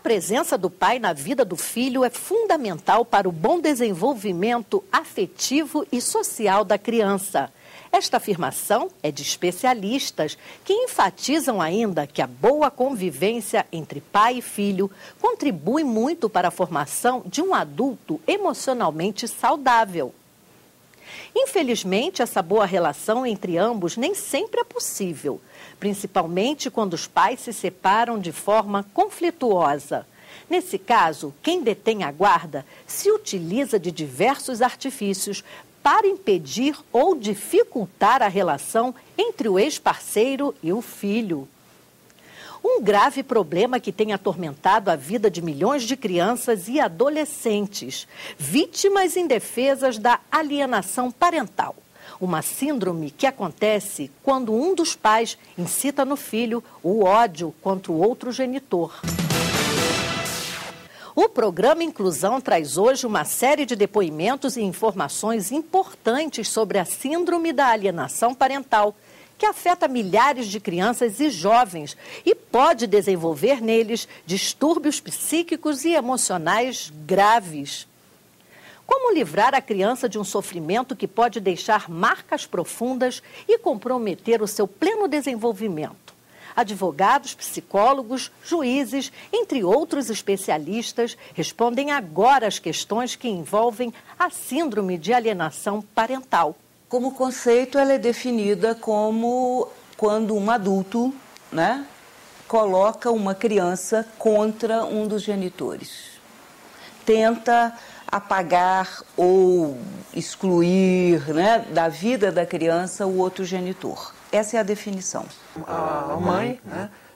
presença do pai na vida do filho é fundamental para o bom desenvolvimento afetivo e social da criança. Esta afirmação é de especialistas que enfatizam ainda que a boa convivência entre pai e filho contribui muito para a formação de um adulto emocionalmente saudável. Infelizmente, essa boa relação entre ambos nem sempre é possível, principalmente quando os pais se separam de forma conflituosa. Nesse caso, quem detém a guarda se utiliza de diversos artifícios para impedir ou dificultar a relação entre o ex-parceiro e o filho. Um grave problema que tem atormentado a vida de milhões de crianças e adolescentes, vítimas indefesas da alienação parental. Uma síndrome que acontece quando um dos pais incita no filho o ódio contra o outro genitor. O programa Inclusão traz hoje uma série de depoimentos e informações importantes sobre a síndrome da alienação parental, que afeta milhares de crianças e jovens e pode desenvolver neles distúrbios psíquicos e emocionais graves. Como livrar a criança de um sofrimento que pode deixar marcas profundas e comprometer o seu pleno desenvolvimento? Advogados, psicólogos, juízes, entre outros especialistas, respondem agora às questões que envolvem a síndrome de alienação parental. Como conceito, ela é definida como quando um adulto, coloca uma criança contra um dos genitores. Tenta apagar ou excluir, da vida da criança o outro genitor. Essa é a definição. A mãe,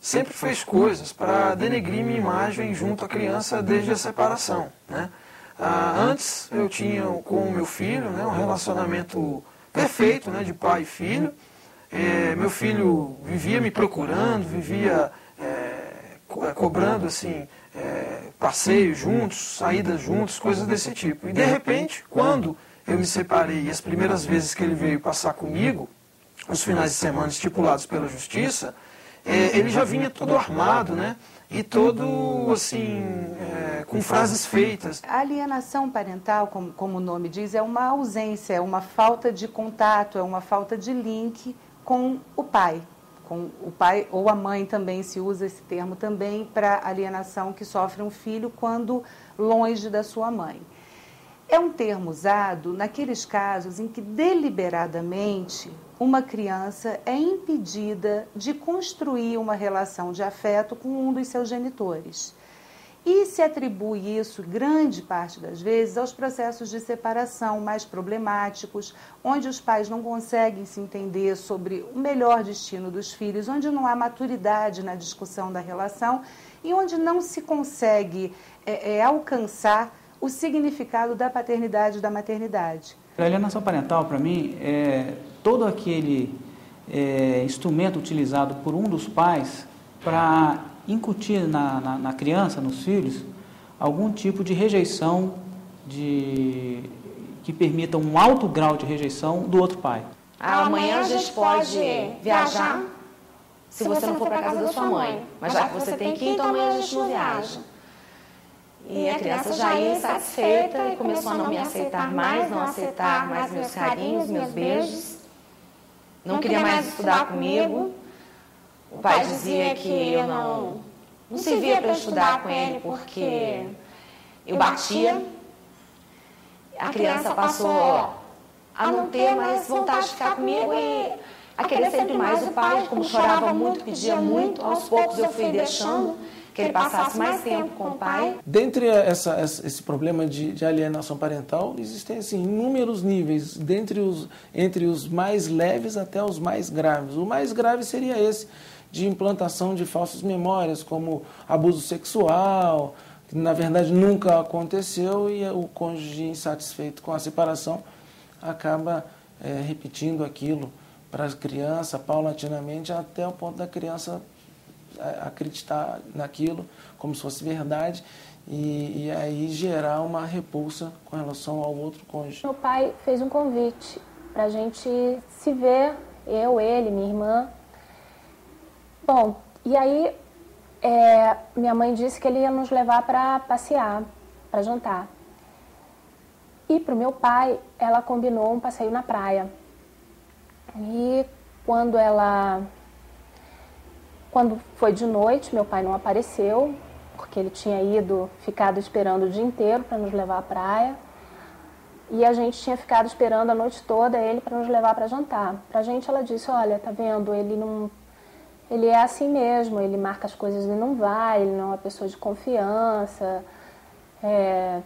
sempre fez coisas para denegrir minha imagem junto à criança desde a separação. Antes eu tinha com o meu filho um relacionamento perfeito, de pai e filho. Meu filho vivia me procurando, vivia cobrando assim, passeios juntos, saídas juntos, coisas desse tipo. E de repente, quando eu me separei, e as primeiras vezes que ele veio passar comigo, os finais de semana estipulados pela justiça, ele já vinha todo armado, e todo, assim, com frases feitas. A alienação parental, como o nome diz, é uma ausência, é uma falta de contato, é uma falta de link com o pai. Com o pai ou a mãe também se usa esse termo também para alienação que sofre um filho quando longe da sua mãe. É um termo usado naqueles casos em que deliberadamente uma criança é impedida de construir uma relação de afeto com um dos seus genitores. E se atribui isso, grande parte das vezes, aos processos de separação mais problemáticos, onde os pais não conseguem se entender sobre o melhor destino dos filhos, onde não há maturidade na discussão da relação e onde não se consegue alcançar o significado da paternidade e da maternidade. A alienação parental, para mim, é todo aquele instrumento utilizado por um dos pais para incutir na criança, nos filhos, algum tipo de rejeição que permita um alto grau de rejeição do outro pai. Amanhã a gente pode viajar se você não for para a casa da sua mãe. Mas já que você tem que ir, então amanhã a gente não viaja. E a criança já ia insatisfeita e começou a não me aceitar mais, não aceitar mais meus carinhos, meus beijos. Não queria mais estudar comigo. O pai dizia que eu não servia para estudar com ele porque eu batia. A criança passou a não ter mais vontade de ficar comigo e a querer sempre mais o pai. Como chorava muito, pedia muito, aos poucos eu fui deixando que ele passasse mais tempo com o pai. Dentre esse problema de alienação parental, existem assim, inúmeros níveis, entre os mais leves até os mais graves. O mais grave seria esse, de implantação de falsas memórias, como abuso sexual, que na verdade nunca aconteceu, e o cônjuge insatisfeito com a separação acaba repetindo aquilo para a criança paulatinamente, até o ponto da criança acreditar naquilo como se fosse verdade e aí gerar uma repulsa com relação ao outro cônjuge. Meu pai fez um convite para a gente se ver, eu, ele, minha irmã. Bom, e aí minha mãe disse que ele ia nos levar para passear, para jantar. E para o meu pai, ela combinou um passeio na praia. E quando foi de noite, meu pai não apareceu, porque ele tinha ficado esperando o dia inteiro para nos levar à praia. E a gente tinha ficado esperando a noite toda ele para nos levar para jantar. Pra gente, ela disse, olha, tá vendo, ele é assim mesmo, ele marca as coisas e não vai, ele não é uma pessoa de confiança. É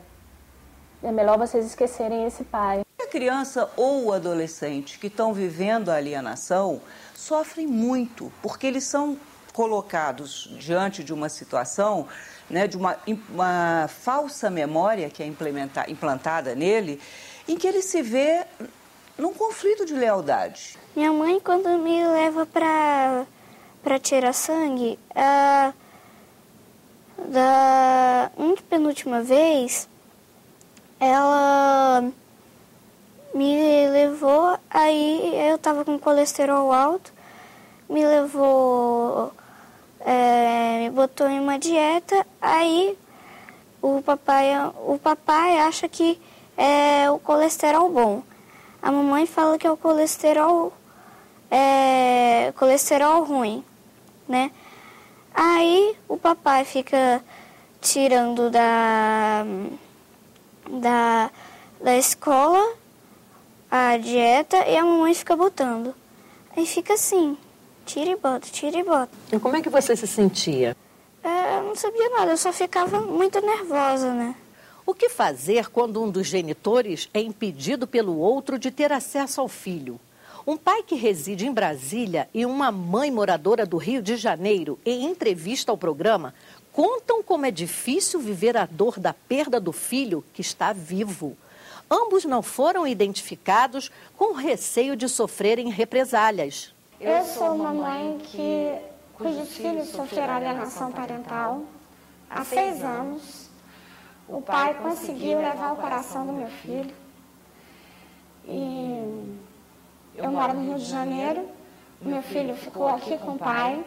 melhor vocês esquecerem esse pai. A criança ou o adolescente que estão vivendo a alienação sofrem muito, porque eles são colocados diante de uma situação, né, de uma falsa memória que é implantada nele, em que ele se vê num conflito de lealdade. Minha mãe, quando me leva para tirar sangue, da penúltima vez, ela me levou, aí eu estava com colesterol alto, me levou, me botou em uma dieta, aí o papai acha que é o colesterol bom. A mamãe fala que é o colesterol ruim, né? Aí o papai fica tirando da escola a dieta e a mamãe fica botando. Aí fica assim, tira e bota, tira e bota. E como é que você se sentia? Eu não sabia nada, eu só ficava muito nervosa, né? O que fazer quando um dos genitores é impedido pelo outro de ter acesso ao filho? Um pai que reside em Brasília e uma mãe moradora do Rio de Janeiro, em entrevista ao programa, contam como é difícil viver a dor da perda do filho que está vivo. Ambos não foram identificados com receio de sofrerem represálias. Eu sou uma mãe cujos filhos sofreram alienação parental há 6 anos. O pai conseguiu levar o coração do meu filho. E eu moro no Rio de Janeiro. Meu filho ficou aqui com o pai.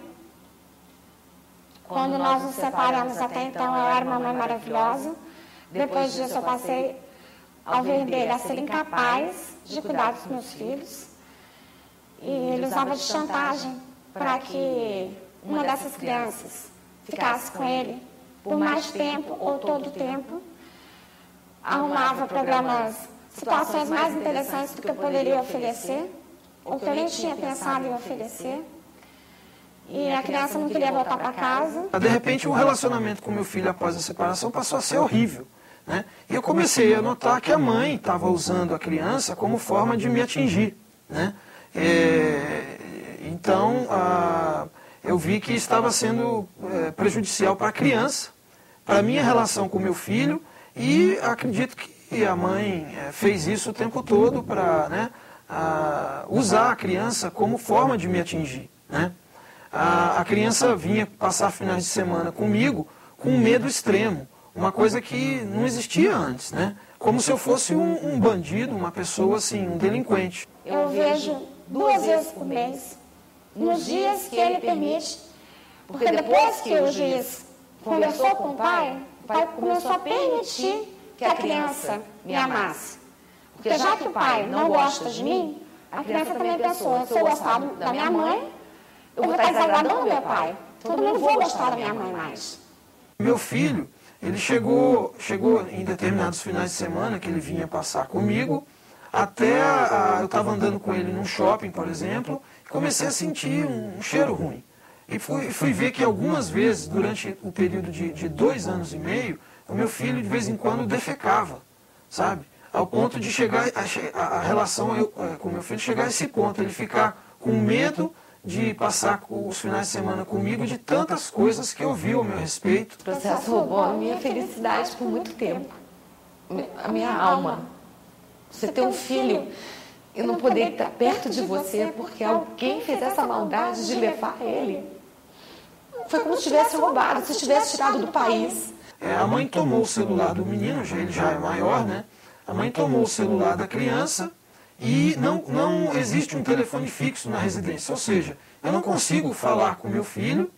Quando nós nos separamos até então, eu era uma mãe maravilhosa. Depois disso, eu passei ao ver dele a ser incapaz de cuidar dos meus filhos. E ele usava de chantagem para que uma dessas crianças ficasse com ele por mais tempo ou todo o tempo. Arrumava situações mais interessantes do que eu poderia oferecer, ou que eu nem tinha pensado em oferecer. E a criança não queria voltar para casa. De repente, o relacionamento com meu filho após a separação passou a ser horrível, né? E eu comecei a notar que a mãe estava usando a criança como forma de me atingir, né? Então, eu vi que estava sendo prejudicial para a criança, para a minha relação com meu filho, e acredito que a mãe fez isso o tempo todo para, né, usar a criança como forma de me atingir, né? A criança vinha passar finais de semana comigo com um medo extremo, uma coisa que não existia antes, né? Como se eu fosse um bandido, uma pessoa assim, um delinquente. Eu vejo 2 vezes por mês, nos dias que ele permite, porque depois que o juiz conversou com o pai começou a permitir que a criança me amasse. Porque já que o pai não gosta de mim, a criança também pensou, se eu gostar da minha mãe, eu vou estar desagradando meu pai. Então eu não vou gostar da minha mãe mais. Meu filho, ele chegou em determinados finais de semana que ele vinha passar comigo, até eu estava andando com ele num shopping, por exemplo, e comecei a sentir um cheiro ruim. E fui ver que algumas vezes, durante o período de 2 anos e meio, o meu filho de vez em quando defecava, sabe? Ao ponto de chegar, a relação com o meu filho chegar a esse ponto, ele ficar com medo de passar os finais de semana comigo, de tantas coisas que eu vi ao meu respeito. O processo roubou a minha felicidade por muito tempo, a minha alma. Você ter um filho e não poder estar perto de você porque alguém fez essa maldade de levar ele. Foi como se tivesse roubado, se tivesse tirado do país. A mãe tomou o celular do menino, ele já é maior, né? A mãe tomou o celular da criança e não existe um telefone fixo na residência. Ou seja, eu não consigo falar com meu filho,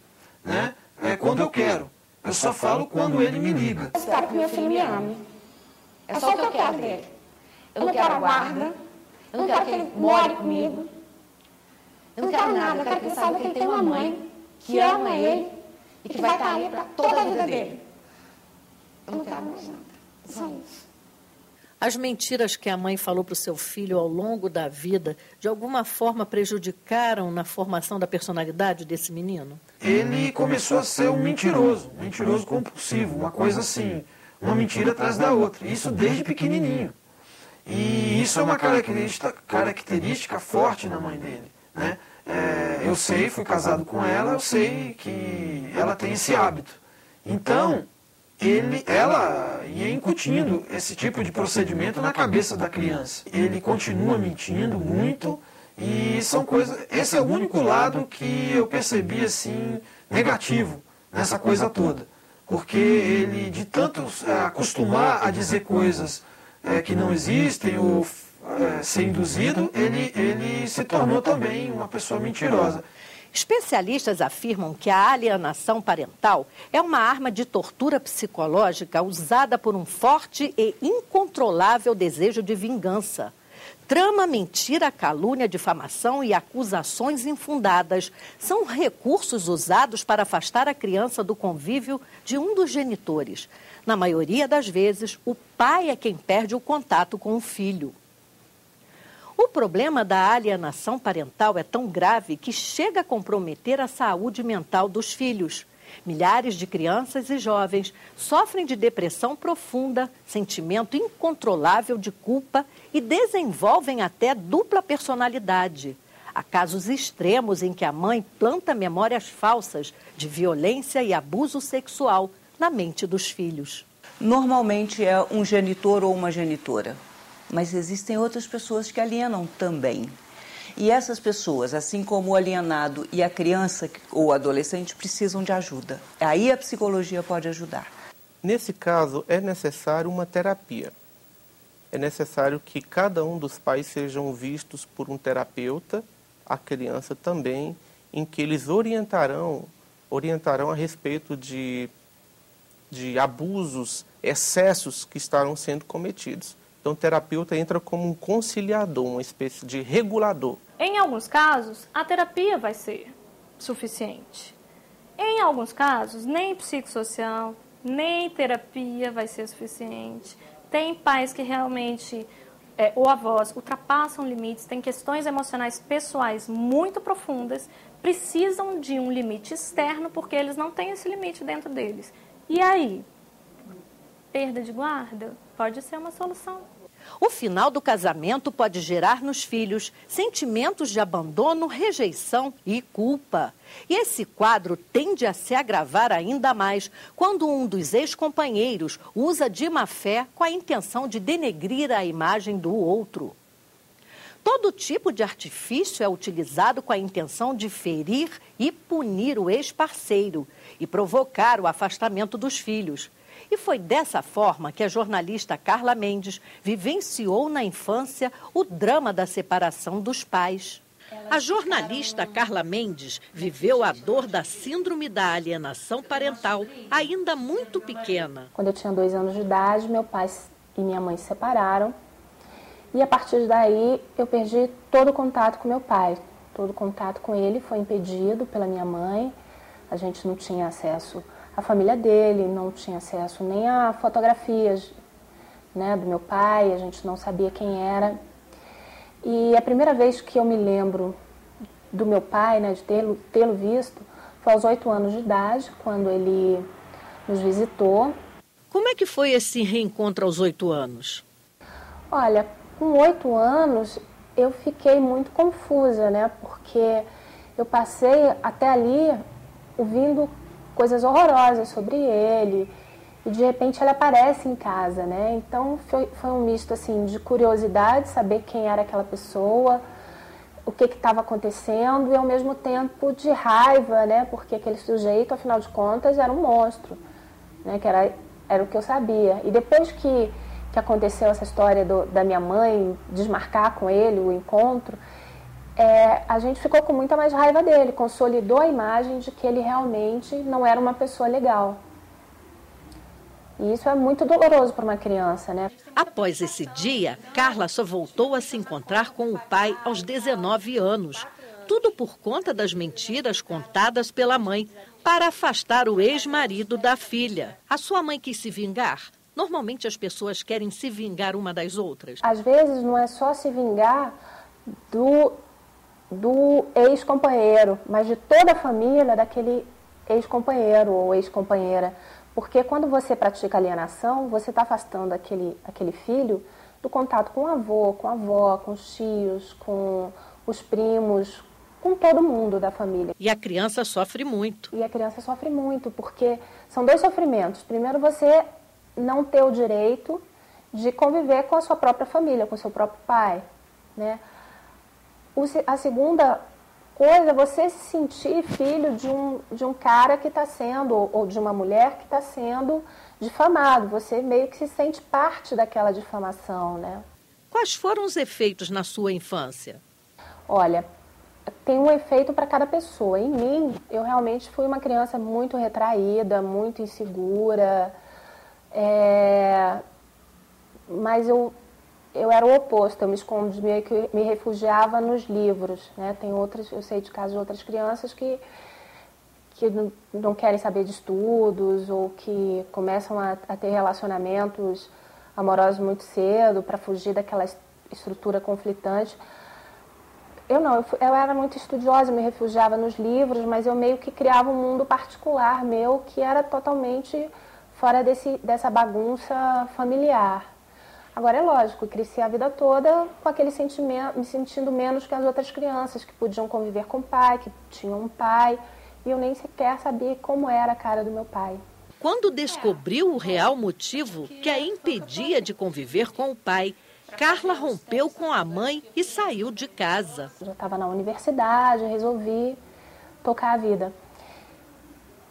né? quando eu quero. Eu só falo quando ele me liga. Eu espero que meu filho me ame. É só o que eu quero dele. Eu não quero a guarda. Eu não quero que ele more comigo. Eu não quero nada. Eu quero que ele saiba que ele tem uma mãe que ama ele e que vai estar ali para toda a vida dele. Eu não quero mais nada. Só isso. As mentiras que a mãe falou para o seu filho ao longo da vida, de alguma forma prejudicaram na formação da personalidade desse menino? Ele começou a ser um mentiroso compulsivo, uma coisa assim, uma mentira atrás da outra. Isso desde pequenininho. E isso é uma característica forte na mãe dele, né? Eu sei, fui casado com ela, eu sei que ela tem esse hábito. Então, ela ia incutindo esse tipo de procedimento na cabeça da criança. Ele continua mentindo muito e são coisas... Esse é o único lado que eu percebi assim negativo nessa coisa toda. Porque ele, de tanto acostumar a dizer coisas que não existem ou ser induzido, ele se tornou também uma pessoa mentirosa. Especialistas afirmam que a alienação parental é uma arma de tortura psicológica usada por um forte e incontrolável desejo de vingança. Trama, mentira, calúnia, difamação e acusações infundadas são recursos usados para afastar a criança do convívio de um dos genitores. Na maioria das vezes, o pai é quem perde o contato com o filho. O problema da alienação parental é tão grave que chega a comprometer a saúde mental dos filhos. Milhares de crianças e jovens sofrem de depressão profunda, sentimento incontrolável de culpa e desenvolvem até dupla personalidade. Há casos extremos em que a mãe planta memórias falsas de violência e abuso sexual na mente dos filhos. Normalmente é um genitor ou uma genitora. Mas existem outras pessoas que alienam também. E essas pessoas, assim como o alienado e a criança ou o adolescente, precisam de ajuda. Aí a psicologia pode ajudar. Nesse caso, é necessário uma terapia. É necessário que cada um dos pais sejam vistos por um terapeuta, a criança também, em que eles orientarão a respeito de abusos, excessos que estarão sendo cometidos. Então, o terapeuta entra como um conciliador, uma espécie de regulador. Em alguns casos, a terapia vai ser suficiente. Em alguns casos, nem psicossocial, nem terapia vai ser suficiente. Tem pais que realmente, ou avós, ultrapassam limites, têm questões emocionais pessoais muito profundas, precisam de um limite externo porque eles não têm esse limite dentro deles. E aí, perda de guarda pode ser uma solução. O final do casamento pode gerar nos filhos sentimentos de abandono, rejeição e culpa. E esse quadro tende a se agravar ainda mais quando um dos ex-companheiros usa de má fé com a intenção de denegrir a imagem do outro. Todo tipo de artifício é utilizado com a intenção de ferir e punir o ex-parceiro e provocar o afastamento dos filhos. E foi dessa forma que a jornalista Carla Mendes vivenciou na infância o drama da separação dos pais. A jornalista Carla Mendes viveu a dor da síndrome da alienação parental ainda muito pequena. Quando eu tinha 2 anos de idade, meu pai e minha mãe se separaram. E a partir daí eu perdi todo o contato com meu pai. Todo o contato com ele foi impedido pela minha mãe. A gente não tinha acesso à família dele, não tinha acesso nem a fotografias, né, do meu pai, a gente não sabia quem era. E a primeira vez que eu me lembro do meu pai, né, de tê-lo visto, foi aos 8 anos de idade, quando ele nos visitou. Como é que foi esse reencontro aos 8 anos? Olha, com 8 anos eu fiquei muito confusa, né, porque eu passei até ali ouvindo coisas horrorosas sobre ele, e de repente ele aparece em casa, né? Então foi um misto assim de curiosidade, saber quem era aquela pessoa, o que estava acontecendo, e ao mesmo tempo de raiva, né? Porque aquele sujeito, afinal de contas, era um monstro, né? Que era o que eu sabia. E depois que aconteceu essa história da minha mãe desmarcar com ele o encontro, a gente ficou com muita mais raiva dele, consolidou a imagem de que ele realmente não era uma pessoa legal. E isso é muito doloroso para uma criança, né? Após esse dia, Carla só voltou a se encontrar com o pai aos 19 anos. Tudo por conta das mentiras contadas pela mãe para afastar o ex-marido da filha. A sua mãe quis se vingar? Normalmente as pessoas querem se vingar uma das outras. Às vezes não é só se vingar do ex-companheiro, mas de toda a família daquele ex-companheiro ou ex-companheira. Porque quando você pratica alienação, você está afastando aquele filho do contato com o avô, com a avó, com os tios, com os primos, com todo mundo da família. E a criança sofre muito. E a criança sofre muito, porque são dois sofrimentos. Primeiro, você não ter o direito de conviver com a sua própria família, com o seu próprio pai, né? A segunda coisa é você se sentir filho de um cara que está sendo, ou de uma mulher que está sendo difamado. Você meio que se sente parte daquela difamação, né? Quais foram os efeitos na sua infância? Olha, tem um efeito para cada pessoa. Em mim, eu realmente fui uma criança muito retraída, muito insegura, mas eu era o oposto, eu me escondia, meio que me refugiava nos livros, né? Eu sei de casos de outras crianças que não querem saber de estudos ou que começam a ter relacionamentos amorosos muito cedo para fugir daquela estrutura conflitante. Eu era muito estudiosa, me refugiava nos livros, mas eu meio que criava um mundo particular meu que era totalmente fora dessa bagunça familiar. Agora, é lógico, eu cresci a vida toda com aquele sentimento, me sentindo menos que as outras crianças que podiam conviver com o pai, que tinham um pai, e eu nem sequer sabia como era a cara do meu pai. Quando descobriu o real motivo que a impedia de conviver com o pai, Carla rompeu com a mãe e saiu de casa. Eu já estava na universidade, resolvi tocar a vida.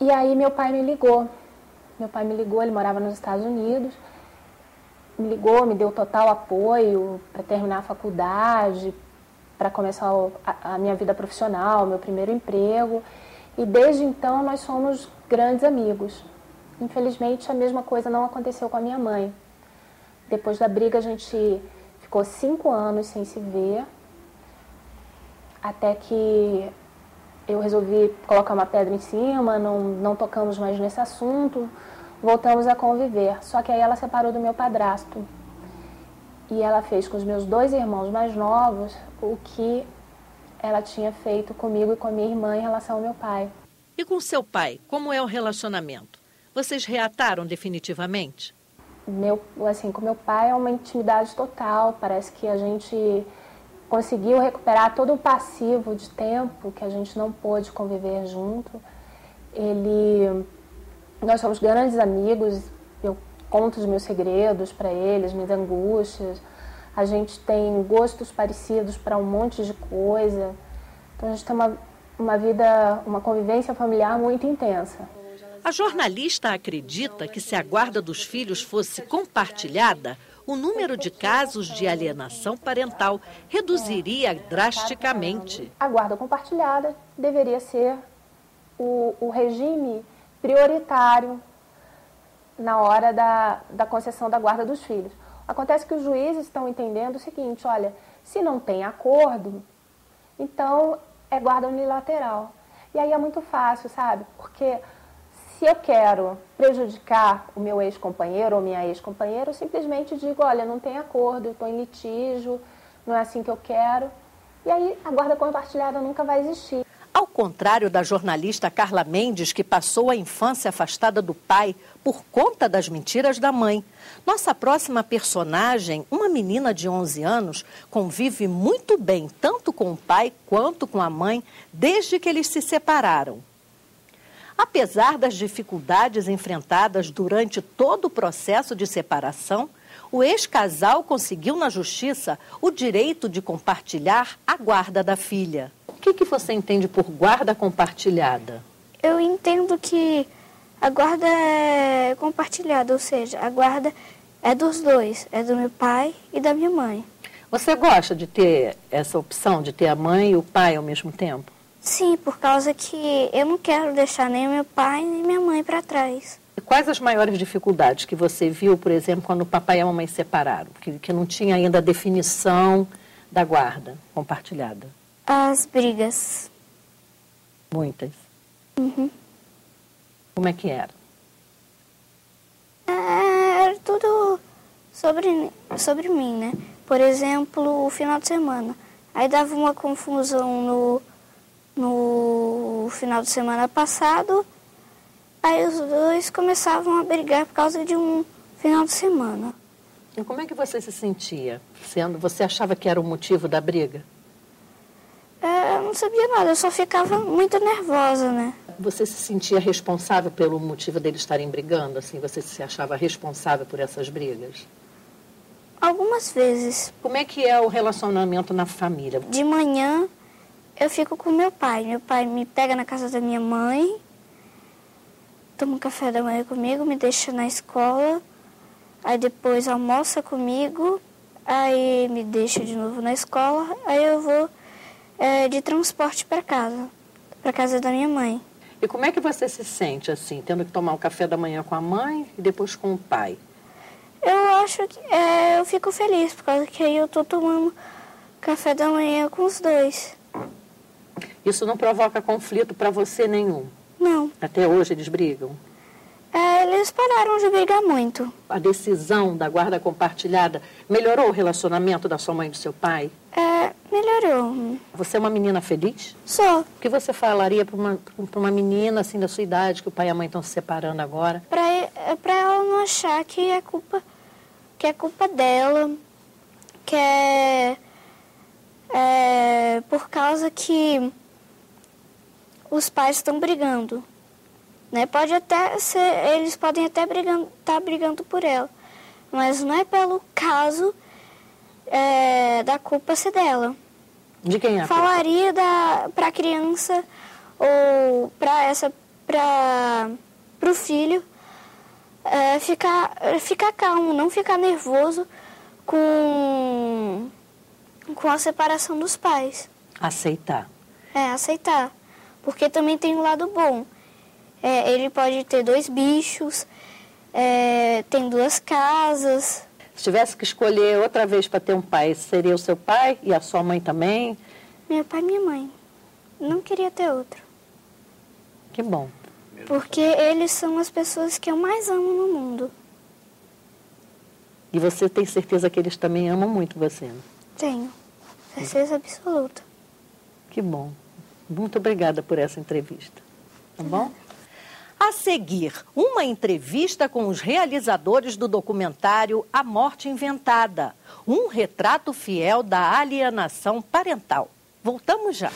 E aí meu pai me ligou. Ele morava nos Estados Unidos. Me ligou, me deu total apoio para terminar a faculdade, para começar a minha vida profissional, meu primeiro emprego. E desde então nós somos grandes amigos. Infelizmente a mesma coisa não aconteceu com a minha mãe. Depois da briga a gente ficou 5 anos sem se ver, até que eu resolvi colocar uma pedra em cima, não tocamos mais nesse assunto. Voltamos a conviver, só que aí ela separou do meu padrasto. E ela fez com os meus 2 irmãos mais novos o que ela tinha feito comigo e com a minha irmã em relação ao meu pai. E com seu pai, como é o relacionamento? Vocês reataram definitivamente? Com meu pai é uma intimidade total, parece que a gente conseguiu recuperar todo o passivo de tempo que a gente não pôde conviver junto. Nós somos grandes amigos, eu conto os meus segredos para eles, minhas angústias. A gente tem gostos parecidos para um monte de coisa. Então a gente tem uma convivência familiar muito intensa. A jornalista acredita que se a guarda dos filhos fosse compartilhada, o número de casos de alienação parental reduziria drasticamente. A guarda compartilhada deveria ser o regime prioritário na hora da concessão da guarda dos filhos. Acontece que os juízes estão entendendo o seguinte, olha, se não tem acordo, então é guarda unilateral. E aí é muito fácil, sabe? Porque se eu quero prejudicar o meu ex-companheiro ou minha ex-companheira, eu simplesmente digo, olha, não tem acordo, eu estou em litígio, não é assim que eu quero. E aí a guarda compartilhada nunca vai existir. Ao contrário da jornalista Carla Mendes, que passou a infância afastada do pai por conta das mentiras da mãe, nossa próxima personagem, uma menina de 11 anos, convive muito bem tanto com o pai quanto com a mãe desde que eles se separaram. Apesar das dificuldades enfrentadas durante todo o processo de separação, o ex-casal conseguiu na justiça o direito de compartilhar a guarda da filha. O que você entende por guarda compartilhada? Eu entendo que a guarda é compartilhada, ou seja, a guarda é dos dois, é do meu pai e da minha mãe. Você gosta de ter essa opção, de ter a mãe e o pai ao mesmo tempo? Sim, por causa que eu não quero deixar nem o meu pai nem minha mãe para trás. E quais as maiores dificuldades que você viu, por exemplo, quando o papai e a mamãe se separaram? Que não tinha ainda a definição da guarda compartilhada? As brigas. Muitas. Uhum. Como é que era? Era tudo sobre mim, né? Por exemplo, o final de semana. Aí dava uma confusão no final de semana passado. Aí os dois começavam a brigar por causa de um final de semana. E como é que você se sentia? Você achava que era o motivo da briga? Eu não sabia nada, eu só ficava muito nervosa, né? Você se sentia responsável pelo motivo deles estarem brigando? Assim, você se achava responsável por essas brigas? Algumas vezes. Como é que é o relacionamento na família? De manhã eu fico com meu pai. Meu pai me pega na casa da minha mãe, toma um café da manhã comigo, me deixa na escola, aí depois almoça comigo, aí me deixa de novo na escola, aí eu vou de transporte para casa da minha mãe. E como é que você se sente assim, tendo que tomar o café da manhã com a mãe e depois com o pai? Eu acho que eu fico feliz, por causa que aí eu tô tomando café da manhã com os dois. Isso não provoca conflito para você nenhum? Não. Até hoje eles brigam? Eles pararam de brigar muito. A decisão da guarda compartilhada melhorou o relacionamento da sua mãe e do seu pai? Melhorou. Você é uma menina feliz? Sou. O que você falaria para uma menina assim da sua idade, que o pai e a mãe estão se separando agora? Para ela não achar que é culpa dela, que é por causa que os pais estão brigando. Né? Pode até ser, eles podem até estar brigando por ela, mas não é pelo caso da culpa ser dela. De quem é? Falaria para a criança ou para o filho ficar calmo, não ficar nervoso com a separação dos pais. Aceitar. Aceitar, porque também tem um lado bom. Ele pode ter 2 bichos, tem 2 casas. Se tivesse que escolher outra vez para ter um pai, seria o seu pai e a sua mãe também? Meu pai e minha mãe. Não queria ter outro. Que bom. Porque eles são as pessoas que eu mais amo no mundo. E você tem certeza que eles também amam muito você? Né? Tenho. Certeza absoluta. Que bom. Muito obrigada por essa entrevista. Tá bom? A seguir, uma entrevista com os realizadores do documentário A Morte Inventada, um retrato fiel da alienação parental. Voltamos já.